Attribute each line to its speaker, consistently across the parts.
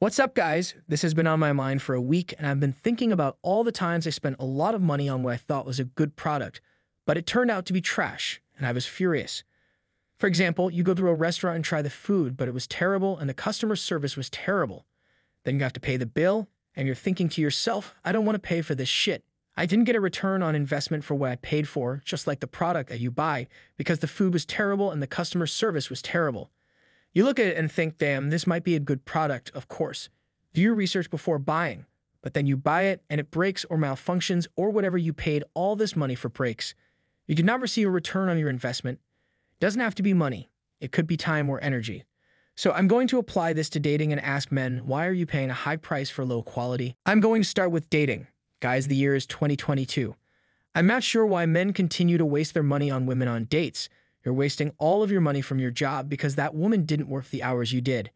Speaker 1: What's up, guys? This has been on my mind for a week, and I've been thinking about all the times I spent a lot of money on what I thought was a good product, but it turned out to be trash, and I was furious. For example, you go to a restaurant and try the food, but it was terrible and the customer service was terrible. Then you have to pay the bill, and you're thinking to yourself, I don't want to pay for this shit. I didn't get a return on investment for what I paid for, just like the product that you buy, because the food was terrible and the customer service was terrible. You look at it and think, damn, this might be a good product, of course. Do your research before buying, but then you buy it and it breaks or malfunctions or whatever you paid all this money for breaks. You did not receive a return on your investment. It doesn't have to be money. It could be time or energy. So I'm going to apply this to dating and ask men, why are you paying a high price for low quality? I'm going to start with dating. Guys, the year is 2022. I'm not sure why men continue to waste their money on women on dates. You're wasting all of your money from your job because that woman didn't work the hours you did.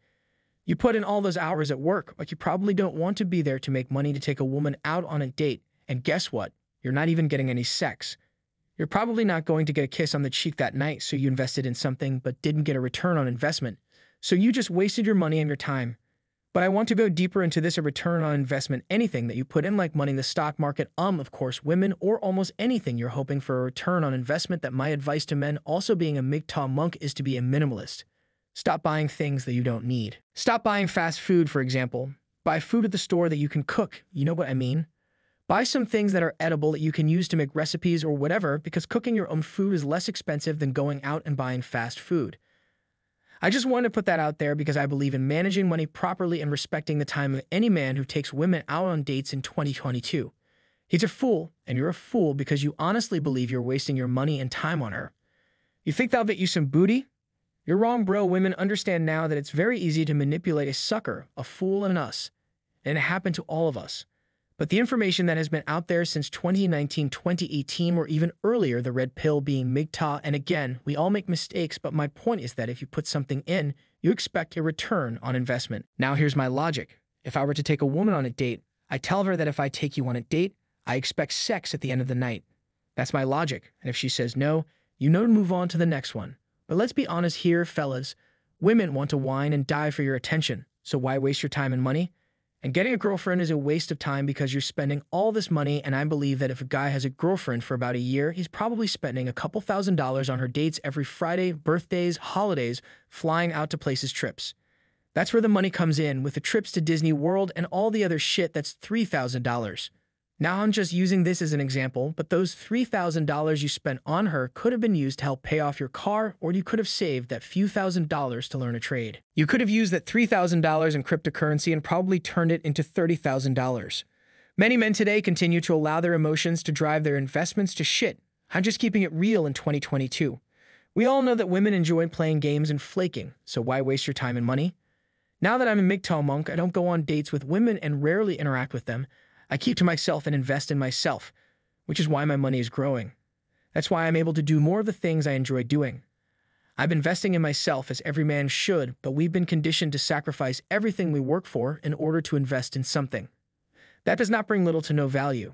Speaker 1: You put in all those hours at work, but you probably don't want to be there to make money to take a woman out on a date. And guess what? You're not even getting any sex. You're probably not going to get a kiss on the cheek that night, so you invested in something but didn't get a return on investment. So you just wasted your money and your time. But I want to go deeper into this: a return on investment, anything that you put in, like money in the stock market, of course, women, or almost anything you're hoping for a return on investment. That my advice to men also being a MGTOW monk is to be a minimalist. Stop buying things that you don't need. Stop buying fast food, for example. Buy food at the store that you can cook. You know what I mean? Buy some things that are edible that you can use to make recipes or whatever, because cooking your own food is less expensive than going out and buying fast food. I just wanted to put that out there because I believe in managing money properly and respecting the time of any man who takes women out on dates in 2022. He's a fool, and you're a fool because you honestly believe you're wasting your money and time on her. You think that'll get you some booty? You're wrong, bro. Women understand now that it's very easy to manipulate a sucker, a fool, and us. And it happened to all of us. But the information that has been out there since 2019, 2018, or even earlier, the red pill being MGTOW, and again, we all make mistakes, but my point is that if you put something in, you expect a return on investment. Now here's my logic. If I were to take a woman on a date, I tell her that if I take you on a date, I expect sex at the end of the night. That's my logic. And if she says no, you know to move on to the next one. But let's be honest here, fellas. Women want to whine and die for your attention. So why waste your time and money? And getting a girlfriend is a waste of time because you're spending all this money, and I believe that if a guy has a girlfriend for about a year, he's probably spending a couple $1,000s on her dates every Friday, birthdays, holidays, flying out to places, trips. That's where the money comes in, with the trips to Disney World and all the other shit. That's $3,000. Now I'm just using this as an example, but those $3,000 you spent on her could have been used to help pay off your car, or you could have saved that few $1,000s to learn a trade. You could have used that $3,000 in cryptocurrency and probably turned it into $30,000. Many men today continue to allow their emotions to drive their investments to shit. I'm just keeping it real in 2022. We all know that women enjoy playing games and flaking, so why waste your time and money? Now that I'm a MGTOW monk, I don't go on dates with women and rarely interact with them. I keep to myself and invest in myself, which is why my money is growing. That's why I'm able to do more of the things I enjoy doing. I'm investing in myself, as every man should, but we've been conditioned to sacrifice everything we work for in order to invest in something. That does not bring little to no value.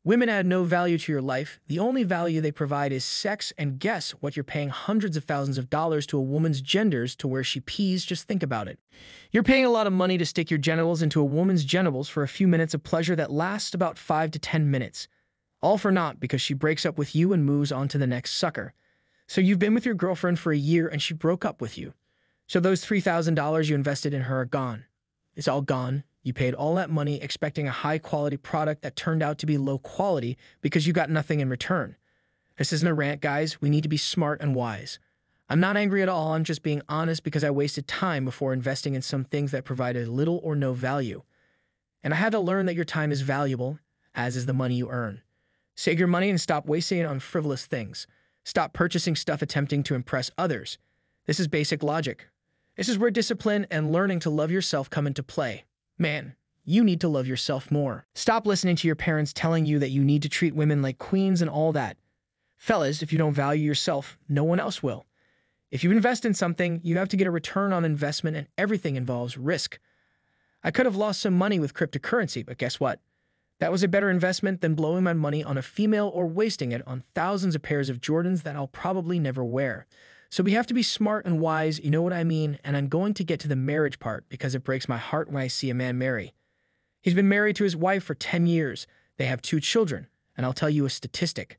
Speaker 1: Women add no value to your life. The only value they provide is sex, and guess what? You're paying hundreds of thousands of dollars to a woman's genders to where she pees. Just think about it. You're paying a lot of money to stick your genitals into a woman's genitals for a few minutes of pleasure that lasts about 5 to 10 minutes. All for naught because she breaks up with you and moves on to the next sucker. So you've been with your girlfriend for a year and she broke up with you. So those $3,000 you invested in her are gone. It's all gone. You paid all that money expecting a high-quality product that turned out to be low quality because you got nothing in return. This isn't a rant, guys. We need to be smart and wise. I'm not angry at all. I'm just being honest because I wasted time before investing in some things that provided little or no value. And I had to learn that your time is valuable, as is the money you earn. Save your money and stop wasting it on frivolous things. Stop purchasing stuff attempting to impress others. This is basic logic. This is where discipline and learning to love yourself come into play. Man, you need to love yourself more. Stop listening to your parents telling you that you need to treat women like queens and all that. Fellas, if you don't value yourself, no one else will. If you invest in something, you have to get a return on investment, and everything involves risk. I could have lost some money with cryptocurrency, but guess what? That was a better investment than blowing my money on a female or wasting it on thousands of pairs of Jordans that I'll probably never wear. So we have to be smart and wise, you know what I mean? And I'm going to get to the marriage part because it breaks my heart when I see a man marry. He's been married to his wife for 10 years. They have 2 children, and I'll tell you a statistic.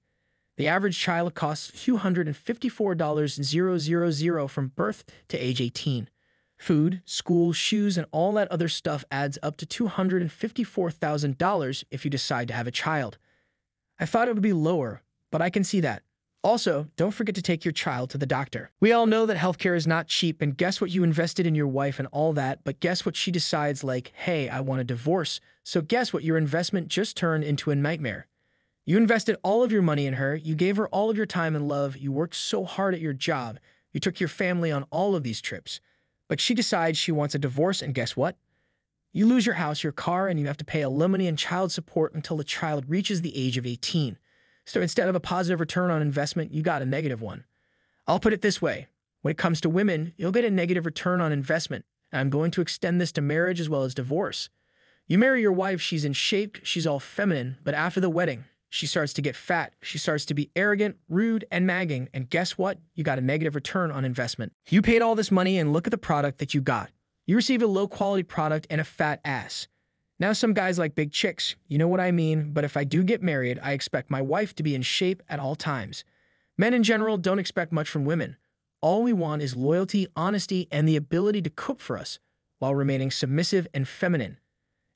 Speaker 1: The average child costs $254,000 from birth to age 18. Food, school, shoes, and all that other stuff adds up to $254,000 if you decide to have a child. I thought it would be lower, but I can see that. Also, don't forget to take your child to the doctor. We all know that healthcare is not cheap, and guess what? You invested in your wife and all that, but guess what? She decides like, hey, I want a divorce. So guess what? Your investment just turned into a nightmare. You invested all of your money in her, you gave her all of your time and love, you worked so hard at your job, you took your family on all of these trips. But she decides she wants a divorce, and guess what? You lose your house, your car, and you have to pay alimony and child support until the child reaches the age of 18. So instead of a positive return on investment, you got a negative one. I'll put it this way. When it comes to women, you'll get a negative return on investment, and I'm going to extend this to marriage as well as divorce. You marry your wife, she's in shape, she's all feminine, but after the wedding, she starts to get fat, she starts to be arrogant, rude, and nagging, and guess what? You got a negative return on investment. You paid all this money and look at the product that you got. You received a low-quality product and a fat ass. Now some guys like big chicks, you know what I mean, but if I do get married, I expect my wife to be in shape at all times. Men in general don't expect much from women. All we want is loyalty, honesty, and the ability to cook for us while remaining submissive and feminine.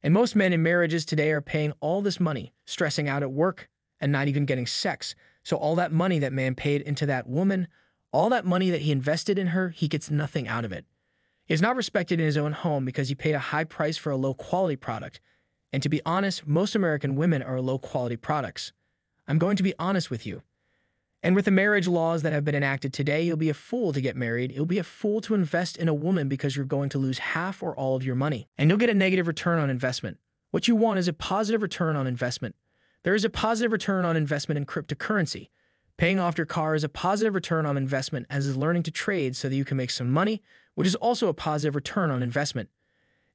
Speaker 1: And most men in marriages today are paying all this money, stressing out at work, and not even getting sex. So all that money that man paid into that woman, all that money that he invested in her, he gets nothing out of it. He is not respected in his own home because he paid a high price for a low-quality product. And to be honest, most American women are low-quality products. I'm going to be honest with you. And with the marriage laws that have been enacted today, you'll be a fool to get married. You'll be a fool to invest in a woman because you're going to lose half or all of your money. And you'll get a negative return on investment. What you want is a positive return on investment. There is a positive return on investment in cryptocurrency. Paying off your car is a positive return on investment, as is learning to trade so that you can make some money, which is also a positive return on investment.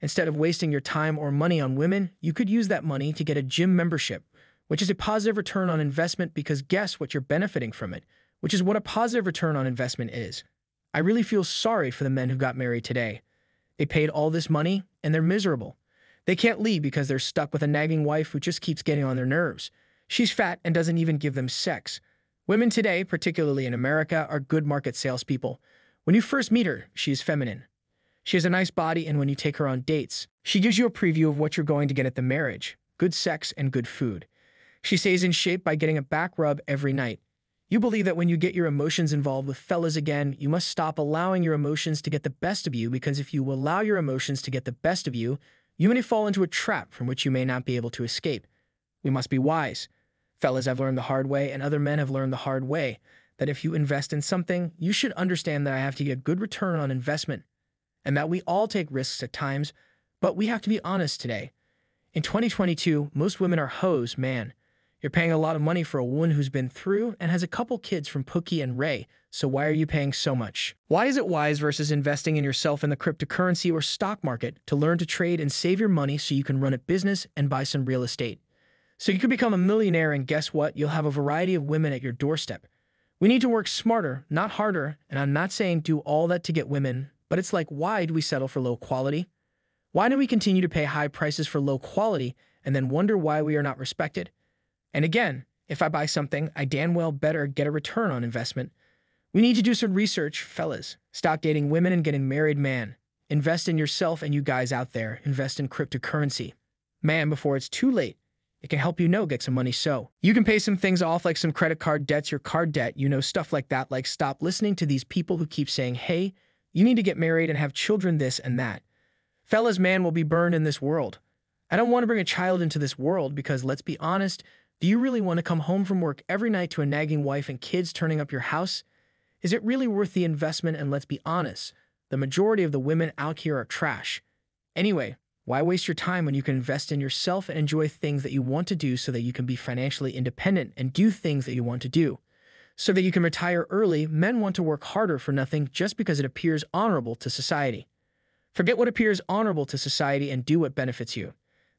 Speaker 1: Instead of wasting your time or money on women, you could use that money to get a gym membership, which is a positive return on investment because guess what? You're benefiting from it, which is what a positive return on investment is. I really feel sorry for the men who got married today. They paid all this money and they're miserable. They can't leave because they're stuck with a nagging wife who just keeps getting on their nerves. She's fat and doesn't even give them sex. Women today, particularly in America, are good market salespeople. When you first meet her, she is feminine. She has a nice body, and when you take her on dates, she gives you a preview of what you're going to get at the marriage: good sex and good food. She stays in shape by getting a back rub every night. You believe that when you get your emotions involved with fellas again, you must stop allowing your emotions to get the best of you, because if you allow your emotions to get the best of you, you may fall into a trap from which you may not be able to escape. We must be wise. Fellas have learned the hard way, and other men have learned the hard way, that if you invest in something, you should understand that I have to get a good return on investment, and that we all take risks at times, but we have to be honest today. In 2022, most women are hoes, man. You're paying a lot of money for a woman who's been through and has a couple kids from Pookie and Ray, so why are you paying so much? Why is it wise versus investing in yourself in the cryptocurrency or stock market to learn to trade and save your money so you can run a business and buy some real estate? So you can become a millionaire, and guess what? You'll have a variety of women at your doorstep. We need to work smarter, not harder, and I'm not saying do all that to get women, but it's like, why do we settle for low quality? Why do we continue to pay high prices for low quality and then wonder why we are not respected? And again, if I buy something, I damn well better get a return on investment. We need to do some research, fellas. Stop dating women and getting married, man. Invest in yourself, and you guys out there, invest in cryptocurrency. Man, before it's too late. It can help get some money so you can pay some things off, like some credit card debts, your card debt, stuff like that. Like, stop listening to these people who keep saying, hey, you need to get married and have children, this and that. Fellas, man will be burned in this world. I don't want to bring a child into this world because, let's be honest, do you really want to come home from work every night to a nagging wife and kids turning up your house? Is it really worth the investment? And let's be honest, the majority of the women out here are trash. Anyway, why waste your time when you can invest in yourself and enjoy things that you want to do so that you can be financially independent and do things that you want to do? So that you can retire early, men want to work harder for nothing just because it appears honorable to society. Forget what appears honorable to society and do what benefits you.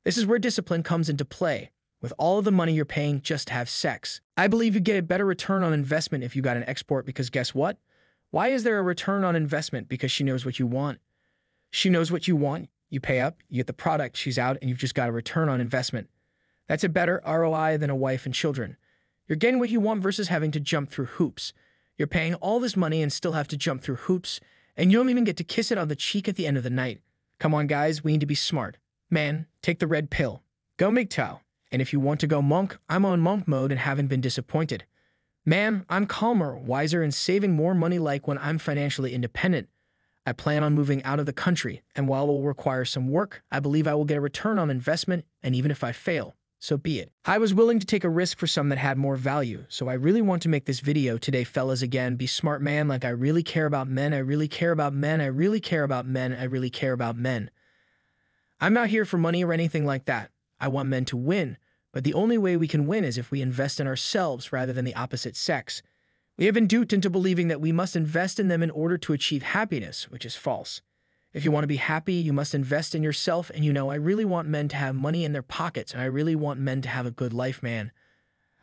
Speaker 1: This is where discipline comes into play, with all of the money you're paying just to have sex. I believe you get a better return on investment if you got an export, because guess what? Why is there a return on investment? Because she knows what you want. She knows what you want. You pay up, you get the product, she's out, and you've just got a return on investment. That's a better ROI than a wife and children. You're getting what you want versus having to jump through hoops. You're paying all this money and still have to jump through hoops, and you don't even get to kiss it on the cheek at the end of the night. Come on, guys, we need to be smart. Man, take the red pill. Go MGTOW. And if you want to go monk, I'm on monk mode and haven't been disappointed. Man, I'm calmer, wiser, and saving more money like when I'm financially independent. I plan on moving out of the country, and while it will require some work, I believe I will get a return on investment, and even if I fail, so be it. I was willing to take a risk for some that had more value, so I really want to make this video today, fellas. Again, be smart, man. Like, I really care about men. I really care about men. I really care about men. I really care about men. I'm not here for money or anything like that. I want men to win, but the only way we can win is if we invest in ourselves rather than the opposite sex. We have been duped into believing that we must invest in them in order to achieve happiness, which is false. If you want to be happy, you must invest in yourself, and I really want men to have money in their pockets, and I really want men to have a good life, man.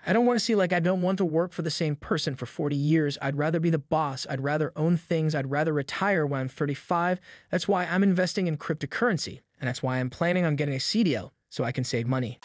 Speaker 1: I don't want to see like I don't want to work for the same person for 40 years. I'd rather be the boss. I'd rather own things. I'd rather retire when I'm 35. That's why I'm investing in cryptocurrency, and that's why I'm planning on getting a CDL so I can save money.